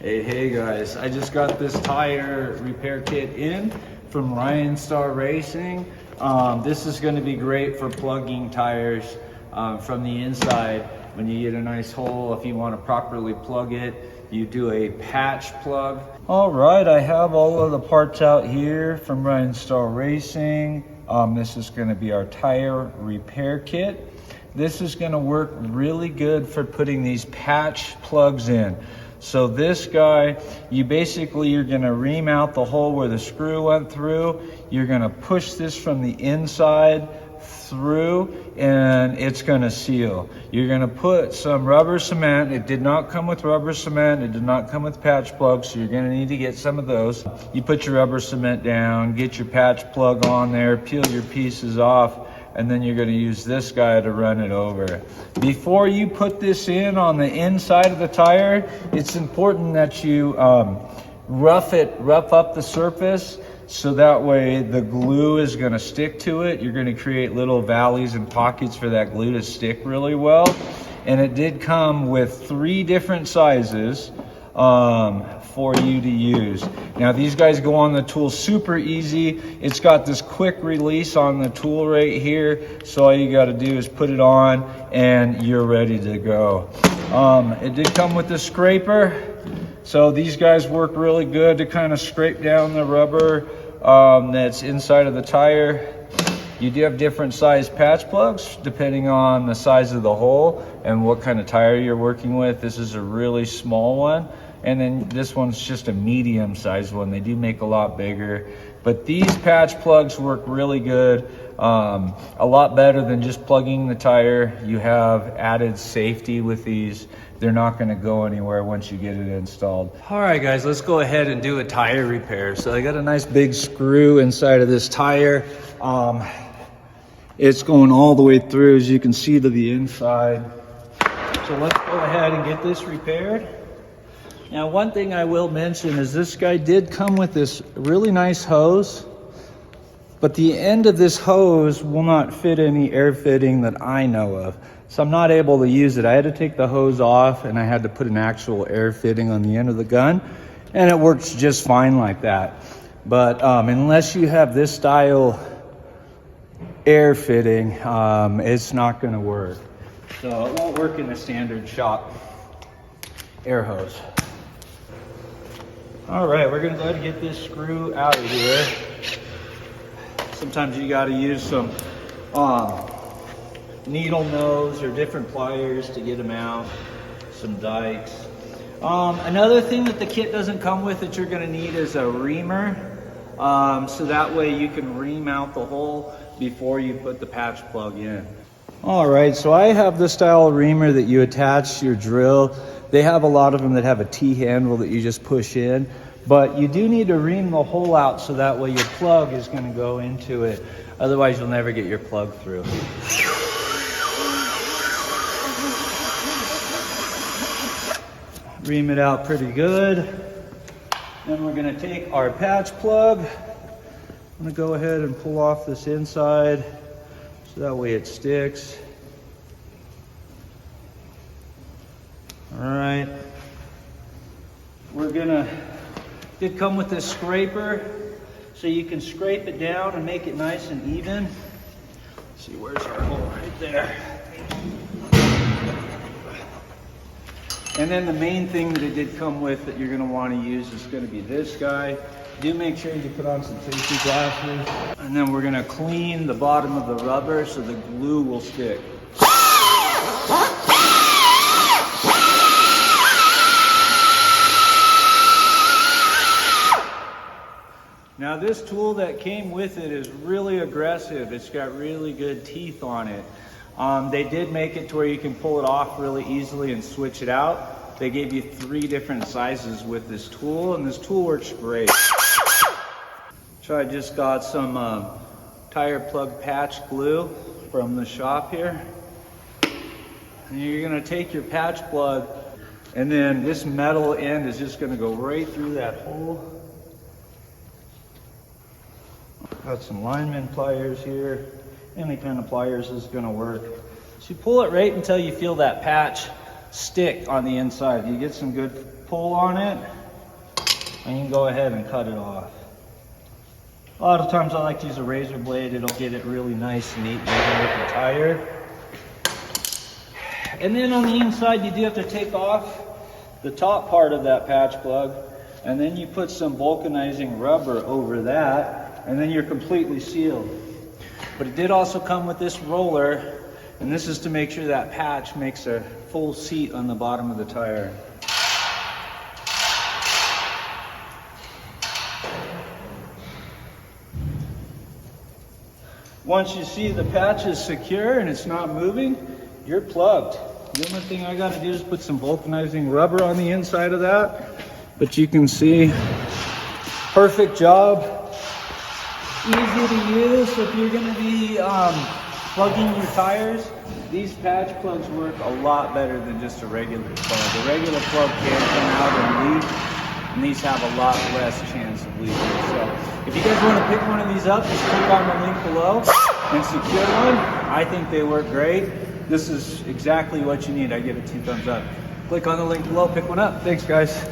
Hey guys, I just got this tire repair kit in from RYANSTAR Racing. This is going to be great for plugging tires from the inside. When you get a nice hole, if you want to properly plug it, you do a patch plug. All right, I have all of the parts out here from RYANSTAR Racing. This is going to be our tire repair kit. This is going to work really good for putting these patch plugs in. So this guy, you're going to ream out the hole where the screw went through. You're going to push this from the inside through and it's going to seal. You're going to put some rubber cement. It did not come with rubber cement. It did not come with patch plugs, so you're going to need to get some of those. You put your rubber cement down, get your patch plug on there, peel your pieces off, and then you're going to use this guy to run it over. Before you put this in on the inside of the tire, it's important that you rough up the surface, so that way the glue is going to stick to it. You're going to create little valleys and pockets for that glue to stick really well. And it did come with 3 different sizes for you to use. Now these guys go on the tool super easy. It's got this quick release on the tool right here, so all you got to do is put it on and you're ready to go. It did come with the scraper, so these guys work really good to kind of scrape down the rubber that's inside of the tire. You do have different size patch plugs depending on the size of the hole and what kind of tire you're working with. This is a really small one, and then this one's just a medium sized one. They do make a lot bigger, but these patch plugs work really good. A lot better than just plugging the tire. You have added safety with these. They're not going to go anywhere once you get it installed. All right guys, let's go ahead and do a tire repair. So I got a nice big screw inside of this tire. It's going all the way through, as you can see, to the inside. So let's go ahead and get this repaired. Now, one thing I will mention is this guy did come with this really nice hose, but the end of this hose will not fit any air fitting that I know of. So I'm not able to use it. I had to take the hose off and I had to put an actual air fitting on the end of the gun, and it works just fine like that. But unless you have this style air fitting, it's not going to work. So it won't work in a standard shop air hose. All right, we're going to go ahead and get this screw out of here. Sometimes you got to use some needle nose or different pliers to get them out, some dikes. Another thing that the kit doesn't come with that you're going to need is a reamer, so that way you can ream out the hole before you put the patch plug in. All right, so I have the style reamer that you attach to your drill. They have a lot of them that have a T-handle that you just push in, but you do need to ream the hole out so that way your plug is going to go into it. Otherwise, you'll never get your plug through. Ream it out pretty good. Then we're going to take our patch plug. I'm going to go ahead and pull off this inside so that way it sticks. All right. Did come with this scraper, so you can scrape it down and make it nice and even. Let's see, where's our hole? Right there. And then the main thing that it did come with that you're going to want to use is going to be this guy. Do make sure you put on some safety glasses. And then we're going to clean the bottom of the rubber so the glue will stick. Now this tool that came with it is really aggressive. It's got really good teeth on it. They did make it to where you can pull it off really easily and switch it out. They gave you 3 different sizes with this tool, and this tool works great. So I just got some tire plug patch glue from the shop here. And you're going to take your patch plug, and then this metal end is just going to go right through that hole. Got some lineman pliers here. Any kind of pliers is going to work. So you pull it right until you feel that patch stick on the inside. You get some good pull on it, and you can go ahead and cut it off. A lot of times I like to use a razor blade. It'll get it really nice and neat even with the tire. And then on the inside, you do have to take off the top part of that patch plug, and then you put some vulcanizing rubber over that, and then you're completely sealed. But it did also come with this roller, and this is to make sure that patch makes a full seat on the bottom of the tire. Once you see the patch is secure and it's not moving, you're plugged. The only thing I got to do is put some vulcanizing rubber on the inside of that. But you can see, perfect job. Easy to use if you're going to be plugging your tires. These patch plugs work a lot better than just a regular plug. A regular plug can come out and leak, and these have a lot less chance of leaking. So if you guys want to pick one of these up, just click on the link below and secure one. I think they work great. This is exactly what you need. I give it 2 thumbs up. Click on the link below, pick one up. Thanks, guys.